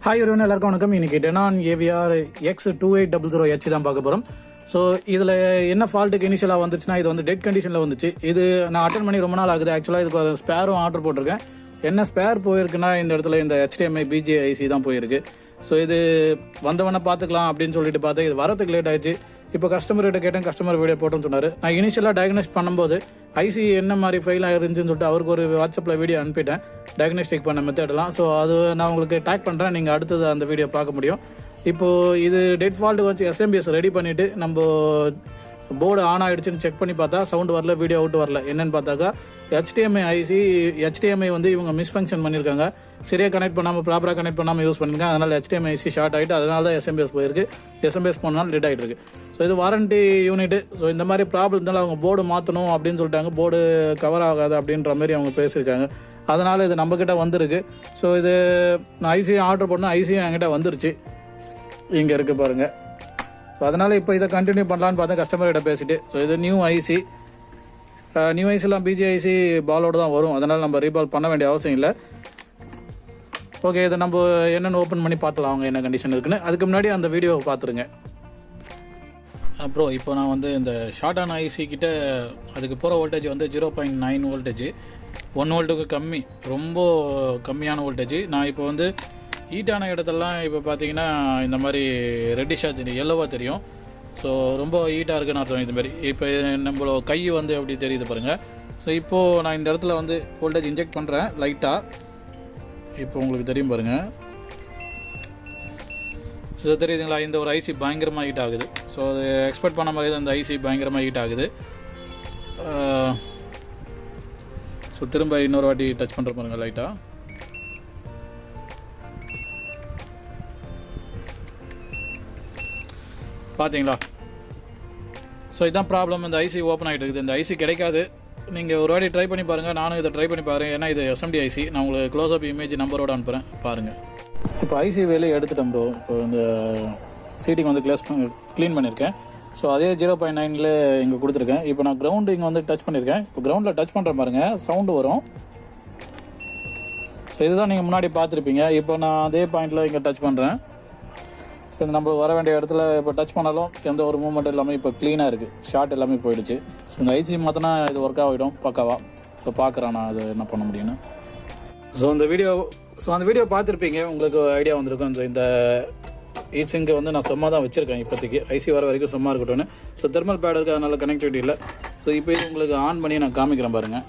Hi everyone, எல்லாருக்கும் வணக்கம். இன்னைக்கு டெனான் ஏவிஆர் X2800H தான் பார்க்க போகிறோம். ஸோ இதில் என்ன ஃபால்ட்டுக்கு இனிஷியலாக வந்துச்சுன்னா, இது வந்து டெட் கண்டிஷனில் வந்துச்சு. இது நான் அட்டன் பண்ணி ரொம்ப நாள் ஆகுது. ஆக்சுவலாக இதுக்கு ஒரு ஸ்பேரும் ஆர்டர் போட்டிருக்கேன். என்ன ஸ்பேர் போயிருக்குன்னா, இந்த இடத்துல இந்த HDMI BJIC தான் போயிருக்கு. ஸோ இது வந்தவனை பார்த்துக்கலாம் அப்படின்னு சொல்லிட்டு பார்த்தேன். இது வரதுக்கு லேட் ஆயிடுச்சு. இப்போ கஸ்டமர்கிட்ட கேட்டேன், கஸ்டமர் வீடியோ போட்டோன்னு சொன்னார். நான் இனிஷியலாக டயக்னோஸ் பண்ணும்போது ஐசி என்ன மாதிரி ஃபெயில் ஆயிருந்துச்சுன்னு சொல்லிட்டு அவருக்கு ஒரு வாட்ஸ்அப்பில் வீடியோ அனுப்பிட்டேன், டயக்னோஸ்டிக் பண்ண மெத்தடெல்லாம். ஸோ அது நான் உங்களுக்கு டேக் பண்ணுறேன், நீங்கள் அடுத்தது அந்த வீடியோ பார்க்க முடியும். இப்போது இது டெட் ஃபால்ட்டு வச்சு SMBS ரெடி பண்ணிவிட்டு நம்ம போர்டு ஆன் ஆகிடுச்சுன்னு செக் பண்ணி பார்த்தா சவுண்ட் வரல, வீடியோ அவுட் வரல. என்னென்னு பார்த்தாக்கா HDMI வந்து இவங்க மிஸ்ஃபங்க்ஷன் பண்ணியிருக்காங்க. சரியாக கனெக்ட் பண்ணாமல், ப்ராப்பராக கனெக்ட் பண்ணாமல் யூஸ் பண்ணியிருக்காங்க. அதனால் HDMI IC ஷார்ட் ஆகிட்டு அதனால தான் SMBS போயிருக்கு. SMBS போனாலும் டெட் ஆகிட்டு இருக்கு. ஸோ இது வாரண்டி யூனிட்டு. ஸோ இந்த மாதிரி ப்ராப்ளம் இருந்தாலும் அவங்க போர்டு மாற்றணும் அப்படின்னு சொல்லிட்டாங்க. போர்டு கவர் ஆகாது அப்படின்ற மாதிரி அவங்க பேசியிருக்காங்க. அதனால் இது நம்மக்கிட்ட வந்திருக்கு. ஸோ இது நான் ஐசி ஆர்டர் பண்ணேன், ஐசியும் என்கிட்ட வந்துருச்சு. இங்கே இருக்குது பாருங்கள். ஸோ அதனால் இப்போ இதை கண்டினியூ பண்ணலான்னு பார்த்தா கஸ்டமர்கிட்ட பேசிட்டு. ஸோ இது நியூ ஐசிலாம் BJIC பாலோடு தான் வரும். அதனால் நம்ம ரீபால் பண்ண வேண்டிய அவசியம் இல்லை. ஓகே, இதை நம்ம என்னென்னு ஓப்பன் பண்ணி பார்த்துலாம் அவங்க என்ன கண்டிஷன் இருக்குன்னு. அதுக்கு முன்னாடி அந்த வீடியோவை பார்த்துருங்க. அப்புறம் இப்போ நான் வந்து இந்த ஷார்ட் ஆன் ஐசி கிட்ட அதுக்கு போகிற வோல்டேஜ் வந்து 0.9 வோல்டேஜ், 1 வோல்ட்டுக்கு கம்மி, ரொம்ப கம்மியான வோல்டேஜ். நான் இப்போ வந்து ஹீட்டான இடத்துலலாம் இப்போ பார்த்தீங்கன்னா இந்த மாதிரி ரெட்டிஷாக தெரியும், எல்லோவாக தெரியும். ஸோ ரொம்ப ஹீட்டாக இருக்குன்னு அர்த்தம். இதுமாரி இப்போ நம்மளோட கை வந்து எப்படி தெரியுது பாருங்கள். ஸோ இப்போது நான் இந்த இடத்துல வந்து வோல்டேஜ் இன்ஜெக்ட் பண்ணுறேன் லைட்டாக. இப்போ உங்களுக்கு தெரியும் பாருங்கள். ஸோ தெரியுதுங்களா, இந்த ஒரு ஐசி பயங்கரமாக ஹீட் ஆகுது. ஸோ அது எக்ஸ்பெக்ட் பண்ண மாதிரி தான் இந்த ஐசி பயங்கரமாக ஹீட் ஆகுது. ஸோ திரும்ப இன்னொரு வாட்டி டச் பண்ணுற பாருங்க லைட்டாக. பார்த்தீங்களா? ஸோ இதுதான் ப்ராப்ளம். இந்த ஐசி ஓப்பன் ஆகிட்டு இருக்குது. இந்த ஐசி கிடைக்காது. நீங்கள் ஒரு வாட்டி ட்ரை பண்ணி பாருங்கள். நானும் இதை ட்ரை பண்ணி பாருங்கள். ஏன்னா இது SMD ஐசி. நான் உங்களுக்கு க்ளோஸ்அப் இமேஜ் நம்பரோடு அனுப்புகிறேன், பாருங்கள். இப்போ ஐசி வேலையை எடுத்துட்டேன் ப்ரோ. இப்போ இந்த சீட்டிங் வந்து க்ளீன் பண்ணியிருக்கேன். ஸோ அதே 0.9 இங்கே கொடுத்துருக்கேன். இப்போ நான் கிரவுண்டு இங்கே வந்து டச் பண்ணியிருக்கேன். இப்போ கிரவுண்டில் டச் பண்ணுற பாருங்க, சவுண்டு வரும். ஸோ இதுதான் நீங்கள் முன்னாடி பார்த்துருப்பீங்க. இப்போ நான் அதே பாயிண்டில் இங்கே டச் பண்ணுறேன். ஸோ நம்மளுக்கு வர வேண்டிய இடத்துல இப்போ டச் பண்ணாலும் எந்த ஒரு மூவ்மெண்ட் எல்லாமே இப்போ க்ளீனாக இருக்குது. ஷார்ட் எல்லாமே போயிடுச்சு. ஸோ இந்த ஐசி மாற்றினா இது ஒர்க் ஆகிடும் பக்காவா. ஸோ பார்க்குறேன் நான் அது என்ன பண்ண முடியும்னு. ஸோ அந்த வீடியோ பார்த்துருப்பீங்க, உங்களுக்கு ஐடியா வந்திருக்கும். ஸோ இந்த ஈச்சிங்கு வந்து நான் சும்மா தான் வச்சுருக்கேன் இப்போதைக்கு, ஐசி வர வரைக்கும் சும்மா இருக்கட்டும்னு. ஸோ தெர்மல் பேட் இருக்குது, அதனால் கனெக்டிவிட்டி இல்லை. ஸோ இப்போ இது உங்களுக்கு ஆன் பண்ணி நான் காமிக்கிறேன் பாருங்கள்.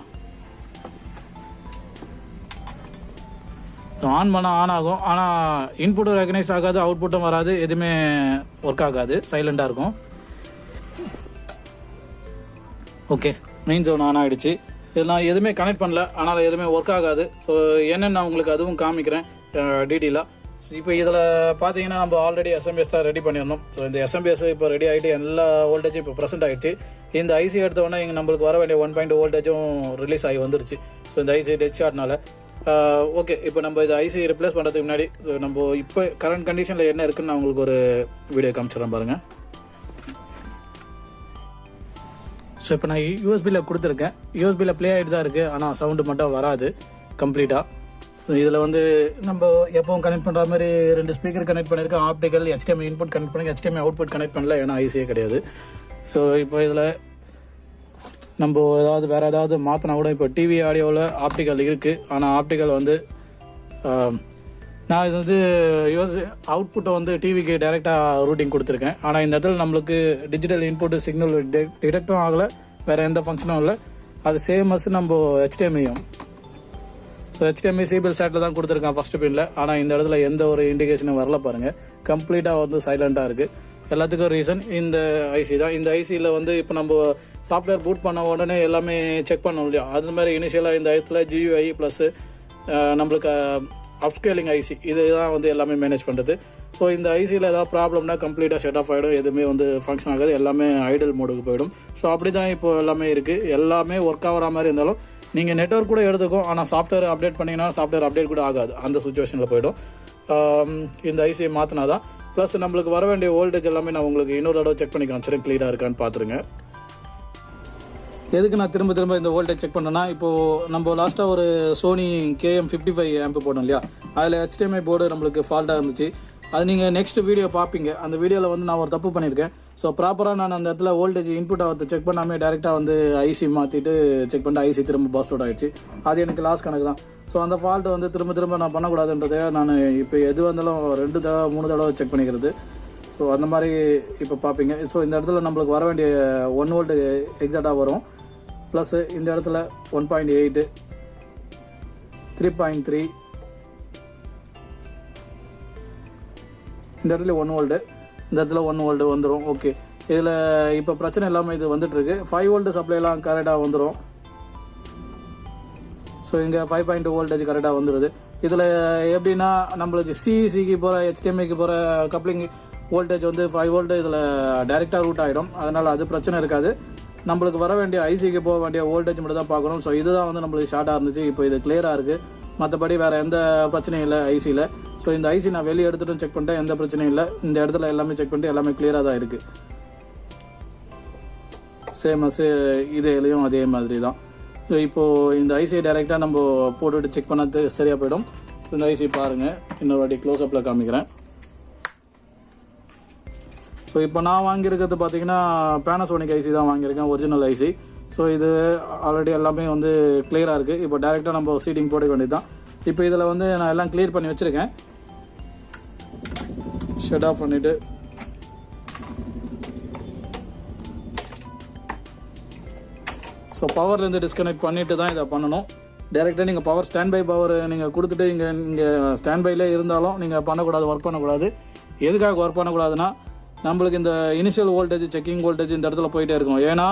ஆன் பண்ணால் ஆன் ஆகும், ஆனால் இன்புட்டும் ரெகனைஸ் ஆகாது, அவுட்புட்டும் வராது, எதுவுமே ஒர்க் ஆகாது, சைலண்டாக இருக்கும். ஓகே, மெயின் ஜோன் ஆன் ஆகிடுச்சு. இது நான் எதுவுமே கனெக்ட் பண்ணல, ஆனால் எதுவுமே ஒர்க் ஆகாது. ஸோ என்னென்னு நான் உங்களுக்கு அதுவும் காமிக்கிறேன் டீட்டெயிலாக. இப்போ இதில் பார்த்தீங்கன்னா நம்ம ஆல்ரெடி SMBS தான் ரெடி பண்ணிடணும். ஸோ இந்த SMBS இப்போ ரெடி ஆகிட்டு எல்லா வோல்டேஜும் இப்போ ப்ரெசென்ட் ஆகிடுச்சு. இந்த ஐசி எடுத்தோடனே இங்கே நம்மளுக்கு வர வேண்டிய 1.2 வோல்டேஜும் ரிலீஸ் ஆகி வந்துருச்சு. ஸோ இந்த ஐசி டெட் ஷார்ட்னால. ஓகே, இப்போ நம்ம இந்த ஐசி ரிப்ளேஸ் பண்ணுறதுக்கு முன்னாடி நம்ம இப்போ கரண்ட் கண்டிஷனில் என்ன இருக்குன்னு நான் உங்களுக்கு ஒரு வீடியோ காமிச்சிடறேன் பாருங்கள். ஸோ இப்போ நான் யூஎஸ்பியில் கொடுத்துருக்கேன். யூஎஸ்பியில் ப்ளே ஆகிட்டு தான் இருக்குது, ஆனால் சவுண்டு மட்டும் வராது கம்ப்ளீட்டாக. ஸோ இதில் வந்து நம்ம எப்பவும் கனெக்ட் பண்ணுற மாதிரி 2 ஸ்பீக்கர் கனெக்ட் பண்ணியிருக்கேன். ஆப்டிக்கல் HDMI இன்புட் கனெக்ட் பண்ணி HDMI அவுட்புட் கனெக்ட் பண்ணல, ஏன்னா ஐசியே கிடையாது. ஸோ இப்போ இதில் நம்ம வேறு ஏதாவது மாற்றினா கூட, இப்போ டிவி ஆடியோவில் ஆப்டிக்கல் இருக்குது, ஆனால் ஆப்டிக்கல் வந்து நான் இது வந்து அவுட்புட்டை வந்து டிவிக்கு டைரெக்டாக ரூட்டிங் கொடுத்துருக்கேன். ஆனால் இந்த இடத்துல நம்மளுக்கு டிஜிட்டல் இன்புட் சிக்னல் டிடெக்டும் ஆகலை, வேறு எந்த ஃபங்க்ஷனும் இல்லை. அது சேம் அஸ் நம்ம HDMI-யும். ஸோ HDMI சிபிஎல் சேட்டில் தான் கொடுத்துருக்கேன் ஃபஸ்ட்டு பின்னில். ஆனால் இந்த இடத்துல எந்த ஒரு இண்டிகேஷனும் வரல பாருங்கள். கம்ப்ளீட்டாக வந்து சைலண்ட்டாக இருக்குது. எல்லாத்துக்கும் ரீசன் இந்த ஐசி தான். இந்த ஐசியில் வந்து இப்போ நம்ம சாஃப்ட்வேர் பூட் பண்ண உடனே எல்லாமே செக் பண்ணோம் இல்லையா, அது மாதிரி இனிஷியலாக இந்த இடத்துல GUI ப்ளஸ் நம்மளுக்கு அப்ஸ்கேலிங் ஐசி இதுதான் வந்து எல்லாமே மேனேஜ் பண்ணுறது. ஸோ இந்த ஐசியில் ஏதாவது ப்ராப்ளம்னா கம்ப்ளீட்டாக ஷட் ஆஃப் ஆகிடும், எதுவுமே வந்து ஃபங்க்ஷன் ஆகாது, எல்லாமே ஐடல் மோடுக்கு போயிடும். ஸோ அப்படி தான் இப்போ எல்லாமே இருக்குது. எல்லாமே ஒர்க் ஆகிற மாதிரி இருந்தாலும் நீங்கள் நெட்வொர்க் கூட எடுத்துக்கும், ஆனால் சாஃப்ட்வேர் அப்டேட் பண்ணிங்கன்னா சாஃப்ட்வேர் அப்டேட் கூட ஆகாது, அந்த சுச்சுவேஷனில் போய்டும். இந்த ஐசியை மாற்றினா தான். ப்ளஸ் நம்மளுக்கு வர வேண்டிய வோல்டேஜ் எல்லாமே நான் உங்களுக்கு இன்னொரு தடவை செக் பண்ணி காமிச்சிடுறேன், க்ளியராக இருக்கான்னு பார்த்துருங்க. எதுக்கு நான் திரும்ப திரும்ப இந்த வோல்டேஜ் செக் பண்ணேன்னா, இப்போது நம்ம லாஸ்ட்டாக ஒரு சோனி KM55 ஆம்பு போட்டோம் இல்லையா, அதில் HDMI போர்டு நம்மளுக்கு ஃபால்ட்டாக இருந்துச்சு. அது நீங்கள் நெக்ஸ்ட் வீடியோ பார்ப்பீங்க. அந்த வீடியோவில் வந்து நான் ஒரு தப்பு பண்ணியிருக்கேன். ஸோ ப்ராப்பராக நான் அந்த இடத்துல வோல்டேஜ் இன்புட் ஆகிறது செக் பண்ணாமல் டேரெக்டாக வந்து ஐசி மாற்றிட்டு செக் பண்ணிட்டு ஐசி திரும்ப பாஸ்ட் அவுட் ஆகிடுச்சு. அது எனக்கு லாஸ் கணக்கு தான். ஸோ அந்த ஃபால்ட்டு வந்து திரும்ப திரும்ப நான் பண்ணக்கூடாதுன்றதை நான் இப்போ எது வந்தாலும் 2 தடவை 3 தடவை செக் பண்ணிக்கிறது. ஸோ அந்த மாதிரி இப்போ பார்ப்பீங்க. ஸோ இந்த இடத்துல நம்மளுக்கு வர வேண்டிய 1 வோல்ட் எக்ஸாக்டாக வரும். ப்ளஸ் இந்த இடத்துல 1.8, 3.3, இந்த இடத்துல 1 வோல்ட்டு, இந்த இடத்துல 1 வோல்ட்டு வந்துடும். ஓகே, இதில் இப்போ பிரச்சனை இல்லாமல் இது வந்துட்டுருக்கு. 5 வோல்ட்டு சப்ளைலாம் கரெக்டாக வந்துடும். ஸோ இங்கே 5.2 வோல்டேஜ் கரெக்டாக வந்துடுது. இதில் எப்படின்னா நம்மளுக்கு சிஇசிக்கு போகிற HDMIக்கு போகிற கப்ளிங் வோல்டேஜ் வந்து 5 வோல்ட்டு இதில் டைரெக்டாக ரூட் ஆகிடும். அதனால் அது பிரச்சனை இருக்காது. நம்மளுக்கு வர வேண்டிய ஐசிக்கு போக வேண்டிய வோல்டேஜ் மட்டும் தான் பார்க்கணும். ஸோ இதுதான் வந்து நம்மளுக்கு ஷார்ட்டாக இருந்துச்சு. இப்போ இது கிளியராக இருக்குது. மற்றபடி வேறு எந்த பிரச்சனையும் இல்லை ஐசியில். ஸோ இந்த ஐசி நான் வெளியே எடுத்துகிட்டும் செக் பண்ணிட்டேன், எந்த பிரச்சனையும் இல்லை. இந்த இடத்துல எல்லாமே செக் பண்ணிட்டு எல்லாமே கிளியராக தான் இருக்குது. சேம் அஸ் இதுலேயும் அதே மாதிரி தான். ஸோ இப்போது இந்த ஐசியை டைரெக்டாக நம்ம போட்டுவிட்டு செக் பண்ணது சரியாக போயிடும். இந்த ஐசி பாருங்கள், இன்னொரு வாட்டி க்ளோஸ்அப்பில் காமிக்கிறேன். ஸோ இப்போ நான் வாங்கியிருக்கிறது பார்த்தீங்கன்னா பேனாசோனிக் ஐசி தான் வாங்கியிருக்கேன், ஒரிஜினல் ஐசி. ஸோ இது ஆல்ரெடி எல்லாமே வந்து கிளியராக இருக்குது. இப்போ டேரெக்டாக நம்ம சீட்டிங் போட வேண்டியது தான். இப்போ இதில் வந்து நான் எல்லாம் கிளியர் பண்ணி வச்சுருக்கேன். ஷட் ஆஃப் பண்ணிவிட்டு ஸோ பவர்லேருந்து டிஸ்கனெக்ட் பண்ணிவிட்டு தான் இதை பண்ணணும். டேரெக்டாக நீங்கள் பவர் ஸ்டாண்ட் பை பவர் நீங்கள் கொடுத்துட்டு இங்கே ஸ்டாண்ட் பைலே இருந்தாலும் நீங்கள் பண்ணக்கூடாது, ஒர்க் பண்ணக்கூடாது. எதுக்காக ஒர்க் பண்ணக்கூடாதுன்னா, நம்மளுக்கு இந்த இனிஷியல் வோல்டேஜ் செக்கிங் வோல்டேஜ் இந்த இடத்துல போயிட்டே இருக்கும். ஏன்னா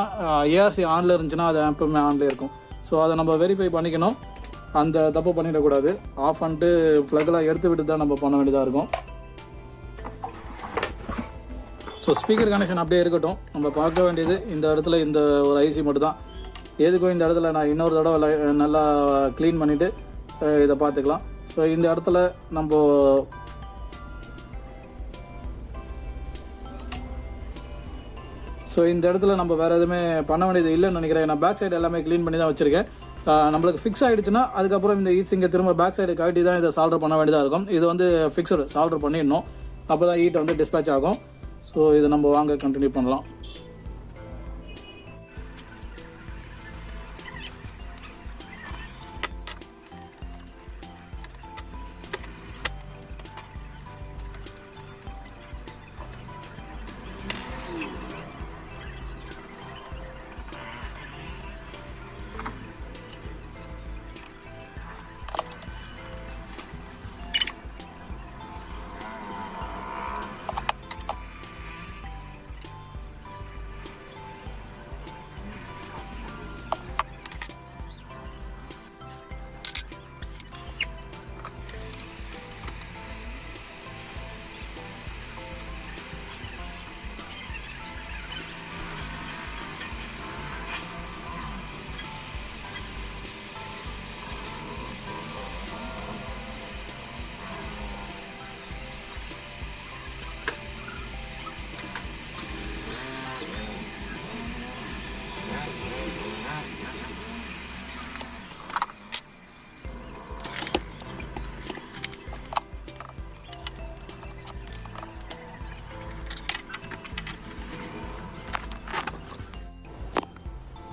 ஏஆர்சி ஆனில் இருந்துச்சுன்னா அது எப்பவுமே ஆன்லேயே இருக்கும். ஸோ அதை நம்ம வெரிஃபை பண்ணிக்கணும். அந்த தப்பு பண்ணிடக்கூடாது. ஆஃப் பண்ணிட்டு ஃப்ளக்கெலாம் எடுத்து விட்டு தான் நம்ம பண்ண வேண்டியதாக இருக்கும். ஸோ ஸ்பீக்கர் கனெக்ஷன் அப்படியே இருக்கட்டும். நம்ம பார்க்க வேண்டியது இந்த இடத்துல இந்த ஒரு ஐசி மட்டும் தான். எதுக்கும் இந்த இடத்துல நான் இன்னொரு தடவை நல்லா க்ளீன் பண்ணிவிட்டு இதை பார்த்துக்கலாம். ஸோ இந்த இடத்துல நம்ம வேறு எதுவுமே பண்ண வேண்டியது இல்லைன்னு நினைக்கிறேன். நான் பேக் சைடு எல்லாமே க்ளீன் பண்ணி தான் வச்சுருக்கேன். நம்மளுக்கு ஃபிக்ஸ் ஆகிடுச்சுன்னா அதுக்கப்புறம் இந்த ஈட்ஸ் இங்கே திரும்ப பேக் சைடு காட்டி தான் இதை சால்டர் பண்ண வேண்டியதாக இருக்கும். இது வந்து ஃபிக்ஸடு சால்டர் பண்ணிடணும். அப்போ தான் ஈட்டை வந்து டிஸ்பேச் ஆகும். ஸோ இதை நம்ம வாங்க கண்டினியூ பண்ணலாம்.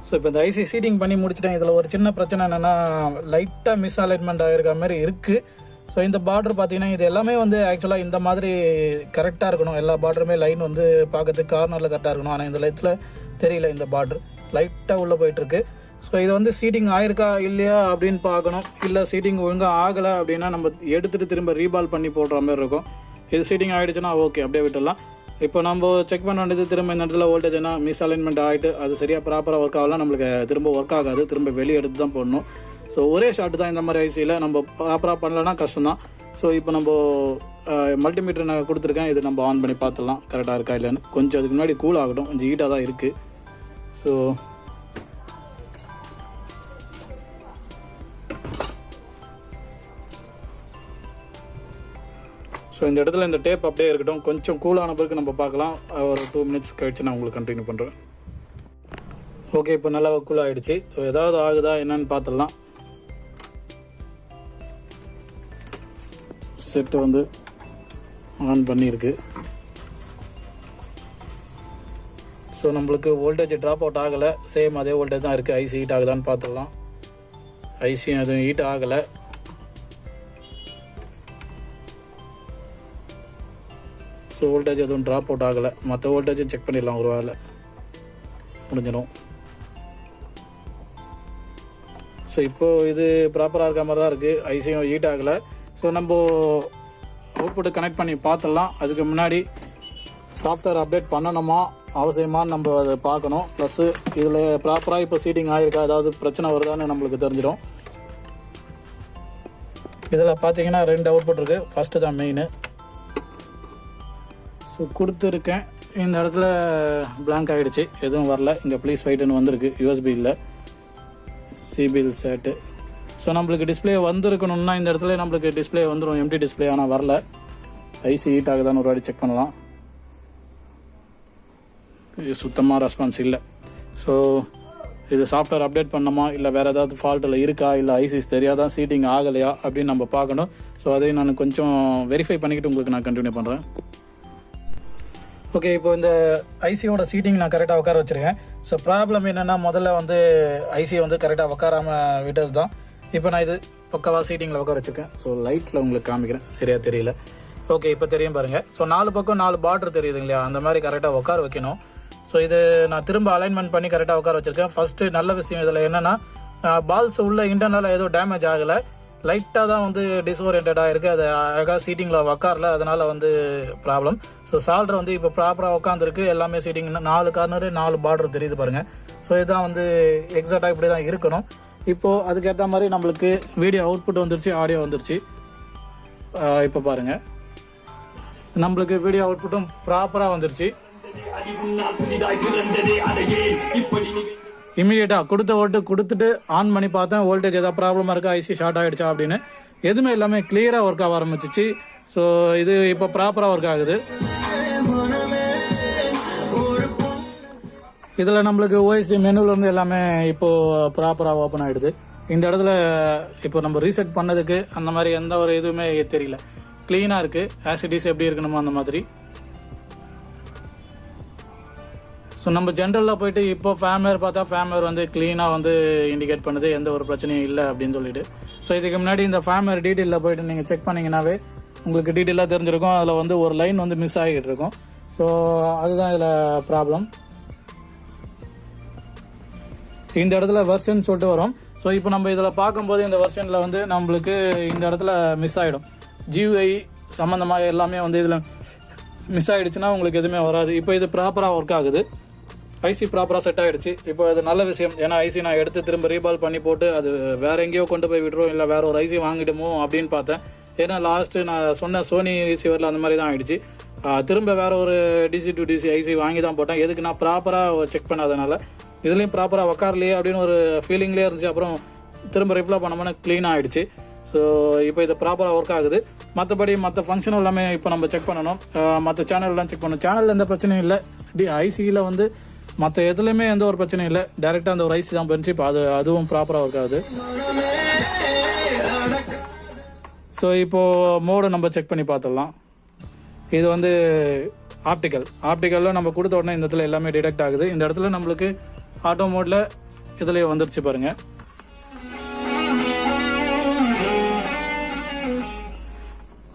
ஸோ இப்போ இந்த ஐசி சீட்டிங் பண்ணி முடிச்சிட்டேன். இதில் ஒரு சின்ன பிரச்சனை என்னென்னா, லைட்டாக மிஸ் அலைன்மெண்ட் ஆகிருக்க மாதிரி இருக்குது. ஸோ இந்த பார்டர் பார்த்தீங்கன்னா இது எல்லாமே வந்து ஆக்சுவலாக இந்த மாதிரி கரெக்டாக இருக்கணும். எல்லா பார்டருமே லைன் வந்து பார்க்கறதுக்கு கார்னரில் கரெக்டாக இருக்கணும். ஆனால் இந்த இடத்துல தெரியல, இந்த பார்டர் லைட்டாக உள்ளே போயிட்டுருக்கு. ஸோ இது வந்து சீட்டிங் ஆயிருக்கா இல்லையா அப்படின்னு பார்க்கணும். இல்லை சீட்டிங் ஒழுங்காக ஆகலை அப்படின்னா நம்ம எடுத்துகிட்டு திரும்ப ரீபால் பண்ணி போடுற மாதிரி இருக்கும். இது சீட்டிங் ஆகிடுச்சுன்னா ஓகே, அப்படியே விட்டுடலாம். இப்போ நம்ம செக் பண்ண வேண்டியது திரும்ப இந்த இடத்துல வோல்டேஜ்னா மிஸ் அலைன்மெண்ட் ஆகிட்டு அது சரியாக ப்ராப்பராக ஒர்க் ஆகலாம். நம்மளுக்கு திரும்ப ஒர்க் ஆகாது, திரும்ப வெளியே எடுத்து தான் போடணும். ஸோ ஒரே ஷார்ட் தான் இந்த மாதிரி ஐசியில். நம்ம ப்ராப்பராக பண்ணலன்னா கஷ்டம் தான். ஸோ இப்போ நம்ம மல்டிமீட்டர் நான் கொடுத்துருக்கேன். இது நம்ம ஆன் பண்ணி பார்த்துடலாம் கரெக்டாக இருக்கா இல்லைன்னு. கொஞ்சம் அதுக்கு முன்னாடி கூல் ஆகட்டும், கொஞ்சம் ஹீட்டாக தான் இருக்குது. ஸோ இந்த இடத்துல இந்த டேப் அப்படியே இருக்கட்டும். கொஞ்சம் கூலான பிறகு நம்ம பார்க்கலாம். ஒரு 2 மினிட்ஸ் கழிச்சு நான் உங்களுக்கு கண்டினியூ பண்ணுறேன். ஓகே, இப்போ நல்லா கூல் ஆகிடுச்சு. ஸோ ஏதாவது ஆகுதா என்னன்னு பார்த்துடலாம். செட்டு வந்து ஆன் பண்ணியிருக்கு. ஸோ நம்மளுக்கு வோல்டேஜ் ட்ராப் அவுட் ஆகலை, சேம் அதே வோல்டேஜ் தான் இருக்குது. ஐசி ஹீட் ஆகுதான்னு பார்த்துடலாம். ஐசியும் எதுவும் ஹீட் ஆகலை. ஸோ வோல்டேஜ் எதுவும் ட்ராப் அவுட் ஆகலை. மற்ற வோல்டேஜும் செக் பண்ணிடலாம், ஒரு வேளை முடிஞ்சிடும். ஸோ இப்போது இது ப்ராப்பராக இருக்க மாதிரி தான் இருக்குது. ஐசியும் ஹீட் ஆகலை. ஸோ நம்ம அவுட்புட்டு கனெக்ட் பண்ணி பார்த்துடலாம். அதுக்கு முன்னாடி சாஃப்ட்வேர் அப்டேட் பண்ணணுமா அவசியமானு நம்ம அதை பார்க்கணும். ப்ளஸ்ஸு இதில் ப்ராப்பராக இப்போ சீட்டிங் ஆகிருக்கா, ஏதாவது பிரச்சனை வருதான்னு நம்மளுக்கு தெரிஞ்சிடும். இதில் பார்த்தீங்கன்னா 2 அவுட்புட் இருக்குது. ஃபஸ்ட்டு தான் மெயின். ஸோ கொடுத்துருக்கேன். இந்த இடத்துல பிளாங்க் ஆகிடுச்சு, எதுவும் வரல. இங்கே ப்ளீஸ் வெயிட்னு வந்திருக்கு, யூஎஸ்பி இல்லை, சிபிஎல் சேட்டு. ஸோ நம்மளுக்கு டிஸ்பிளே வந்திருக்கணும்னா இந்த இடத்துல நம்மளுக்கு டிஸ்பிளே வந்துடும், எம்டி டிஸ்பிளே. ஆனால் வரல. ஐசி ஹீட் ஆகுதான்னு ஒரு வாட்டி செக் பண்ணலாம். இது சுத்தமாக ரெஸ்பான்ஸ் இல்லை. ஸோ இது சாஃப்ட்வேர் அப்டேட் பண்ணணுமா, இல்லை வேறு ஏதாவது ஃபால்ட்டில் இருக்கா, இல்லை ஐசிஸ் தெரியாதான் சீட்டிங் ஆகலையா அப்படின்னு நம்ம பார்க்கணும். ஸோ அதையும் நான் கொஞ்சம் வெரிஃபை பண்ணிக்கிட்டு உங்களுக்கு நான் கண்டினியூ பண்ணுறேன். ஓகே, இப்போ இந்த ஐசியோட சீட்டிங் நான் கரெக்டாக உட்கார வச்சுருக்கேன். ஸோ ப்ராப்ளம் என்னென்னா, முதல்ல வந்து ஐசி வந்து கரெக்டாக உட்காராமல் விட்டது தான். இப்போ நான் இது பக்கவாக சீட்டிங்கில் உட்கார வச்சுருக்கேன். ஸோ லைட்டில் உங்களுக்கு காமிக்கிறேன், சரியாக தெரியல. ஓகே, இப்போ தெரியும் பாருங்கள். ஸோ 4 பக்கம் 4 பார்டர் தெரியுது இல்லையா, அந்த மாதிரி கரெக்டாக உட்கார வைக்கணும். ஸோ இது நான் திரும்ப அலைன்மெண்ட் பண்ணி கரெக்டாக உட்கார வச்சுருக்கேன். ஃபஸ்ட்டு நல்ல விஷயம் இதில் என்னென்னா, பால்ஸ் உள்ள இன்டர்னலாக எதுவும் டேமேஜ் ஆகலை, லைட்டாக தான் வந்து டிஸ்ஓரியன்டாக இருக்குது. அது அழகாக சீட்டிங்கில் உட்காரல, அதனால் வந்து ப்ராப்ளம். ஸோ சால்டர் வந்து இப்போ ப்ராப்பராக உட்காந்துருக்கு. எல்லாமே சீட்டிங் 4 கார்னரு 4 பார்டர் தெரியுது பாருங்கள். ஸோ இதுதான் வந்து எக்ஸாக்டாக இப்படி தான் இருக்கணும். இப்போது அதுக்கேற்ற மாதிரி நம்மளுக்கு வீடியோ அவுட்புட் வந்துருச்சு, ஆடியோ வந்துருச்சு. இப்போ பாருங்கள், நம்மளுக்கு வீடியோ அவுட்புட்டும் ப்ராப்பராக வந்துருச்சு. இமீடியட்டாக கொடுத்த ஓட்டு கொடுத்துட்டு ஆன் பண்ணி பார்த்தேன், வோல்டேஜ் ஏதாவது ப்ராப்ளமாக இருக்கா, ஐசி ஷார்ட் ஆகிடுச்சா அப்படின்னு. எதுவுமே எல்லாமே கிளியராக ஒர்க் ஆக ஆரம்பிச்சிச்சு. ஸோ இது இப்போ ப்ராப்பராக ஒர்க் ஆகுது. இதில் நம்மளுக்கு ஓஎஸ்டி மெனுவிலேருந்து எல்லாமே இப்போது ப்ராப்பராக ஓப்பன் ஆகிடுது. இந்த இடத்துல இப்போ நம்ம ரீசெட் பண்ணதுக்கு அந்த மாதிரி எந்த ஒரு இதுவுமே தெரியல, க்ளீனாக இருக்குது. ஆசிடிஸ் எப்படி இருக்கணுமோ அந்த மாதிரி. ஸோ நம்ம ஜென்ரலில் போயிட்டு இப்போ ஃபேம்வேர் பார்த்தா ஃபேம்வேர் வந்து க்ளீனாக வந்து இண்டிகேட் பண்ணுது, எந்த ஒரு பிரச்சனையும் இல்லை அப்படின்னு சொல்லிட்டு. ஸோ இதுக்கு முன்னாடி இந்த ஃபேம்வேர் டீட்டெயிலில் போயிட்டு நீங்கள் செக் பண்ணிங்கன்னாவே உங்களுக்கு டீட்டெயிலாக தெரிஞ்சிருக்கும். அதில் வந்து ஒரு லைன் வந்து மிஸ் ஆகிட்டு இருக்கும். ஸோ அதுதான் இதில் ப்ராப்ளம். இந்த இடத்துல வெர்ஷன் சொல்லிட்டு வரும். ஸோ இப்போ நம்ம இதில் பார்க்கும்போது இந்த வெர்ஷனில் வந்து நம்மளுக்கு இந்த இடத்துல மிஸ் ஆகிடும். ஜியூஐ சம்மந்தமாக எல்லாமே வந்து இதில் மிஸ் ஆகிடுச்சுன்னா உங்களுக்கு எதுவுமே வராது. இப்போ இது ப்ராப்பராக ஒர்க் ஆகுது. ஐசி ப்ராப்பராக செட் ஆகிடுச்சு. இப்போ அது நல்ல விஷயம். ஏன்னா ஐசி நான் எடுத்து திரும்ப ரீபால் பண்ணி போட்டு அது வேறு எங்கேயோ கொண்டு போய் விட்டுரும், இல்லை வேறு ஒரு ஐசி வாங்கிடுமோ அப்படின்னு பார்த்தேன். ஏன்னா லாஸ்ட்டு நான் சொன்ன சோனி ரிசீவரில் அந்த மாதிரி தான் ஆகிடுச்சு. திரும்ப வேறு ஒரு டிசி டு டிசி ஐசி வாங்கி தான் போட்டேன். எதுக்கு நான் ப்ராப்பராக செக் பண்ணாதனால. இதுலேயும் ப்ராப்பராக உக்காரலையே அப்படின்னு ஒரு ஃபீலிங்லேயே இருந்துச்சு. அப்புறம் திரும்ப ரிப்ளை பண்ணோம்னா க்ளீனாக ஆகிடுச்சு. ஸோ இப்போ இது ப்ராப்பராக ஒர்க் ஆகுது. மற்றபடி மற்ற ஃபங்க்ஷன் எல்லாமே இப்போ நம்ம செக் பண்ணணும். மற்ற சேனல்லாம் செக் பண்ணணும். சேனலில் எந்த பிரச்சனையும் இல்லை. ஐசியில் வந்து மற்ற எதுலையுமே எந்த ஒரு பிரச்சனையும் இல்லை. டேரெக்டாக அந்த ஒரு ஐசி தான் போயிடுச்சு. இப்போ அதுவும் ப்ராப்பராக ஒர்க் ஆகுது. ஸோ இப்போது மோடை நம்ம செக் பண்ணி பார்த்துடலாம். இது வந்து ஆப்டிக்கலில் நம்ம கொடுத்த உடனே இந்த இடத்துல எல்லாமே டிடெக்ட் ஆகுது. இந்த இடத்துல நம்மளுக்கு ஆட்டோ மோடில் இதுலேயே வந்துருச்சு பாருங்கள்.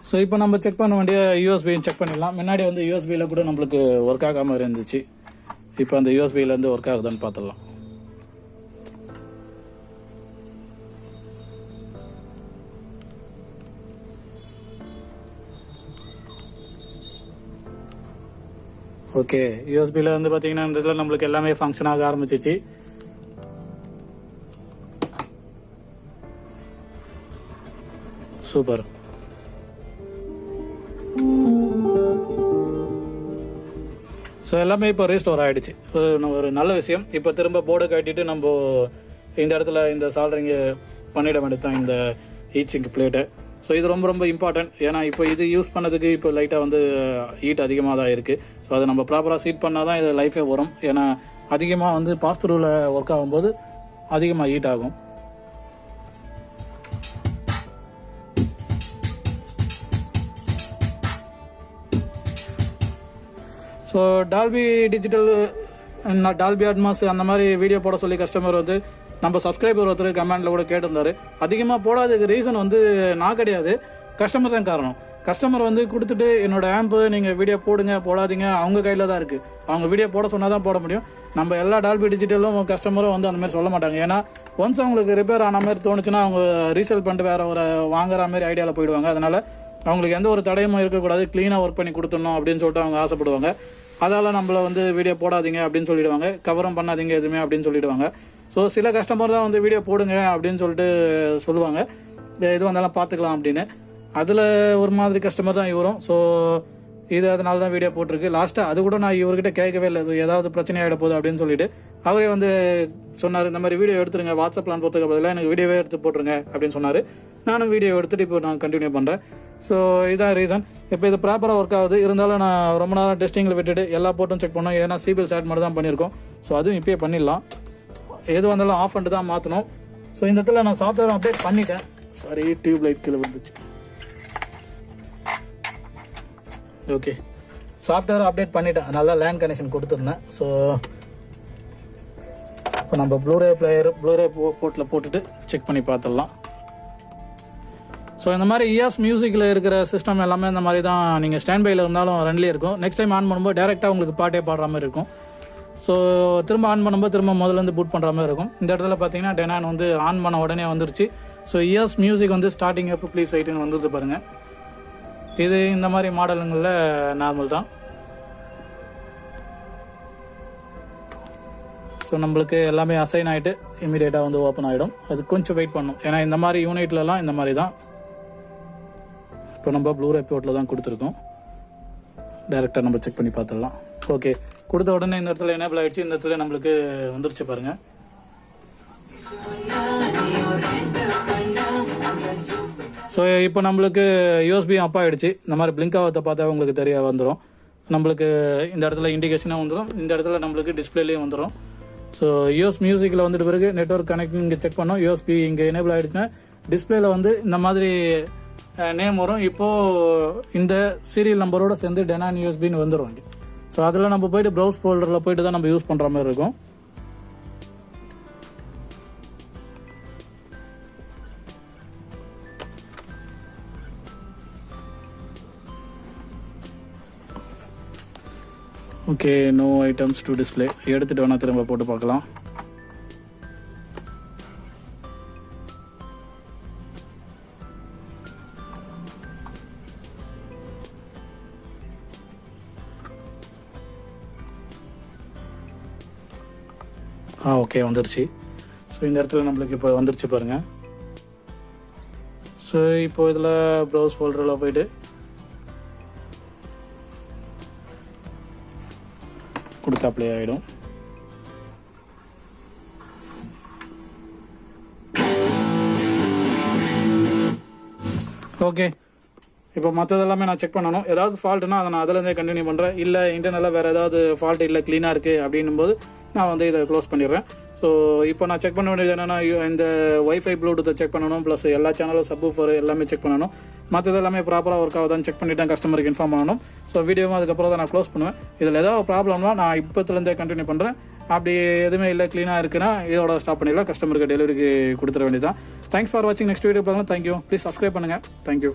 ஸோ இப்போ நம்ம செக் பண்ண வேண்டிய யூஎஸ்பியும் செக் பண்ணிடலாம். முன்னாடி வந்து யூஎஸ்பியில் கூட நம்மளுக்கு ஒர்க் ஆகாமல் இருந்துச்சு. இப்போ அந்த யூஎஸ்பியிலேருந்து ஒர்க் ஆகுதான்னு பார்த்துடலாம். ஓகே, யூஎஸ்பியில் வந்து பார்த்தீங்கன்னா இந்த இதில் நம்மளுக்கு எல்லாமே ஃபங்க்ஷன் ஆக ஆரம்பிச்சிச்சு. சூப்பர். ஸோ எல்லாமே இப்போ ரீஸ்டோர் ஆகிடுச்சு. ஒரு நல்ல விஷயம். இப்போ திரும்ப போர்டை கட்டிட்டு நம்ம இந்த இடத்துல இந்த சால்டரிங்கு பண்ணிட வேண்டியது தான், இந்த ஹீட் சிங்க் பிளேட்டை. ஸோ இது ரொம்ப ரொம்ப இம்பார்ட்டன்ட். ஏன்னா இப்போ இது யூஸ் பண்ணதுக்கு இப்போ லைட்டாக வந்து ஹீட் அதிகமாக தான் இருக்குது. ஸோ அதை நம்ம ப்ராப்பராக சீட் பண்ணால் தான் இது லைஃபே வரும். ஏன்னா அதிகமாக வந்து பாஸ் த்ரூவில் ஒர்க் ஆகும்போது அதிகமாக ஹீட் ஆகும். So Dolby digital, Dolby Atmos அந்த மாதிரி வீடியோ போட சொல்லி கஸ்டமர் வந்து நம்ம சப்ஸ்கிரைபர் ஒருத்தர் கமெண்டில் கூட கேட்டிருந்தாரு. அதிகமாக போடாததுக்கு ரீசன் வந்து நான் கிடையாது, கஸ்டமர் தான் காரணம். கஸ்டமர் வந்து கொடுத்துட்டு என்னோட ஆம்பு நீங்கள் வீடியோ போடுங்க போடாதீங்க அவங்க கையில் தான் இருக்குது. அவங்க வீடியோ போட சொன்னால் தான் போட முடியும். நம்ம எல்லா டால்பி டிஜிட்டலும் கஸ்டமரும் வந்து அந்த மாதிரி சொல்ல மாட்டாங்க. ஏன்னா ஒன்ஸ் அவங்களுக்கு ரிப்பேர் ஆன மாதிரி தோணுச்சுன்னா அவங்க ரீசேல் பண்ணிட்டு வேறு ஒரு வாங்குற மாதிரி ஐடியாவில் போயிடுவாங்க. அதனால் அவங்களுக்கு எந்த ஒரு தடயமும் இருக்கக்கூடாது, க்ளீனாக ஒர்க் பண்ணி கொடுத்துடணும் அப்படின்னு சொல்லிட்டு அவங்க ஆசைப்படுவாங்க. அதால் நம்மளை வந்து வீடியோ போடாதீங்க அப்படின்னு சொல்லிடுவாங்க, கவரும் பண்ணாதீங்க எதுவுமே அப்படின்னு சொல்லிடுவாங்க. ஸோ சில கஸ்டமர் தான் வந்து வீடியோ போடுங்க அப்படின்னு சொல்லிட்டு சொல்லுவாங்க, எது வந்தாலும் பார்த்துக்கலாம் அப்படின்னு. அதில் ஒரு மாதிரி கஸ்டமர் தான் இவரும். ஸோ இது அதனால தான் வீடியோ போட்டிருக்கு. லாஸ்ட்டாக அது கூட நான் இவர்கிட்ட கேட்கவே இல்லை, ஸோ ஏதாவது பிரச்சனை ஆகிட போகுது அப்படின்னு சொல்லிட்டு அவரே வந்து சொன்னார், இந்த மாதிரி வீடியோ எடுத்துருங்க, வாட்ஸ்அப்பில் போகிறதுக்கு பதிலாக எனக்கு வீடியோவே எடுத்து போட்டுருங்க அப்படின்னு சொன்னார். நானும் வீடியோ எடுத்துகிட்டு இப்போ நான் கண்டினியூ பண்ணுறேன். ஸோ இதான் ரீசன். இப்போ இது ப்ராப்பராக ஒர்க் ஆகுது. இருந்தாலும் நான் ரொம்ப நேரம் டெஸ்டிங்கில் விட்டுட்டு எல்லா போட்டும் செக் பண்ணோம். ஏன்னா சிபிஎல் ஸ்டார்ட் மட்டும் தான் பண்ணியிருக்கோம். ஸோ அதுவும் இப்போயே பண்ணிடலாம். எது வந்தாலும் ஆஃப் பண்ணிட்டு தான் மாற்றணும். ஸோ இந்த இடத்துல நான் சாஃப்ட்வேர் அப்டேட் பண்ணிட்டேன். சாரி, டியூப் லைட் கீழே வந்துச்சு. ஓகே, சாஃப்ட்வேர் அப்டேட் பண்ணிட்டேன், அதனால லேண்ட் கனெக்ஷன் கொடுத்துருந்தேன். ஸோ இப்போ நம்ம ப்ளூரே போர்ட்டில் போட்டுட்டு செக் பண்ணி பார்த்துடலாம். ஸோ இந்த மாதிரி இயாஸ் மியூசிக்கில் இருக்கிற சிஸ்டம் எல்லாமே இந்த மாதிரி தான். நீங்கள் ஸ்டாண்ட் பையில் இருந்தாலும் ரன்லேயே இருக்கும். நெக்ஸ்ட் டைம் ஆன் பண்ணும்போது டேரெக்டாக உங்களுக்கு பாட்டே பாடுற மாதிரி இருக்கும். ஸோ திரும்ப ஆன் பண்ணும்போது திரும்ப முதலேருந்து பூட் பண்ணுற மாதிரி இருக்கும். இந்த இடத்துல பார்த்தீங்கன்னா டெனான் வந்து ஆன் பண்ண உடனே வந்துருச்சு. ஸோ இயாஸ் மியூசிக் வந்து ஸ்டார்டிங் எப்போ ப்ளீஸ் வெயிட்னு வந்துருது பாருங்கள். இது இந்த மாதிரி மாடலுங்களில் நார்மல் தான். ஸோ நம்மளுக்கு எல்லாமே அசைன் ஆகிட்டு இமீடியட்டாக வந்து ஓப்பன் ஆகிடும். அது கொஞ்சம் வெயிட் பண்ணணும், ஏன்னா இந்த மாதிரி யூனிட்லலாம் இந்த மாதிரி தான். இப்போ நம்ம ப்ளூரே போர்ட்டில் தான் கொடுத்துருக்கோம். டைரெக்டாக நம்ம செக் பண்ணி பார்த்துடலாம். ஓகே, கொடுத்த உடனே இந்த இடத்துல எனேபிள் ஆகிடுச்சு. இந்த இடத்துல நம்மளுக்கு வந்துருச்சு பாருங்கள். ஸோ இப்போ நம்மளுக்கு யூஎஸ்பி அப் ஆகிடுச்சு. இந்த மாதிரி பிளிங்க் ஆகிறத பார்த்தா உங்களுக்கு தெரிய வந்துடும். நம்மளுக்கு இந்த இடத்துல இண்டிகேஷனாக வந்துடும், இந்த இடத்துல நம்மளுக்கு டிஸ்பிளேலேயும் வந்துடும். ஸோ யூஎஸ் மியூசிக்கில் வந்துட்டு பிறகு நெட்வொர்க் கனெக்டிங் இங்கே செக் பண்ணோம். யூஎஸ்பி இங்கே எனேபிள் ஆகிடுச்சுன்னா டிஸ்பிளேல வந்து இந்த மாதிரி நேம் வரும். இப்போது இந்த சீரியல் நம்பரோடு சேர்ந்து டெனான் யூஎஸ்பின்னு வந்துடும் இங்கே. ஸோ அதில் நம்ம போய்ட்டு ப்ரௌஸ் ஃபோல்டரில் போய்ட்டு தான் நம்ம யூஸ் பண்ணுற மாதிரி இருக்கும். Okay, no items to display எடுத்துகிட்டு வேணால் திரும்ப போட்டு பார்க்கலாம். ஓகே, வந்துருச்சு. ஸோ இந்த இடத்துல நம்மளுக்கு இப்போ வந்துருச்சு பாருங்கள். ஸோ இப்போ இதில் ப்ரௌஸ் ஃபோல்டரில் போய்ட்டு கொடுத்து அப்ளை ஆகிடும். ஓகே, இப்போ மற்றதெல்லாமே நான் செக் பண்ணணும். ஏதாவது ஃபால்ட்டுனா அதை நான் அதிலேருந்தே கண்டினியூ பண்ணுறேன். இல்லை இன்டர்னலாக வேறு ஏதாவது ஃபால்ட் இல்லை, க்ளீனாக இருக்குது அப்படின்னும் போது நான் வந்து இதை க்ளோஸ் பண்ணிடுறேன். ஸோ இப்போ நான் செக் பண்ண வேண்டியது என்னென்னா, இந்த ஒய்ஃபை ப்ளூடூத்தை செக் பண்ணணும், ப்ளஸ் எல்லா சேனலும் சப்வூஃபர் எல்லாமே செக் பண்ணணும். மற்றது எல்லாமே ப்ராப்பராக ஒர்க் ஆகுதான்னு செக் பண்ணிவிட்டு கஸ்டமருக்கு இன்ஃபார்ம் பண்ணணும். ஸோ வீடியோவும் அதுக்கப்புறம் தான் நான் க்ளோஸ் பண்ணுவேன். இதில் ஏதாவது ப்ராப்ளம்னா நான் இப்போத்துலேருந்தே கண்டினியூ பண்ணுறேன். அப்படி எதுவுமே இல்லை, க்ளீனாக இருக்குன்னா இதோட ஸ்டாப் பண்ணிடலாம், கஸ்டமருக்கு டெலிவரிக்கு கொடுத்துட வேண்டியதான். தேங்க்ஸ் ஃபார் வாட்சிங். நெக்ஸ்ட் வீடியோ பார்க்கலாம். தேங்க்யூ. ப்ளீஸ் சப்ஸ்கிரைப் பண்ணுங்கள். தேங்க்யூ.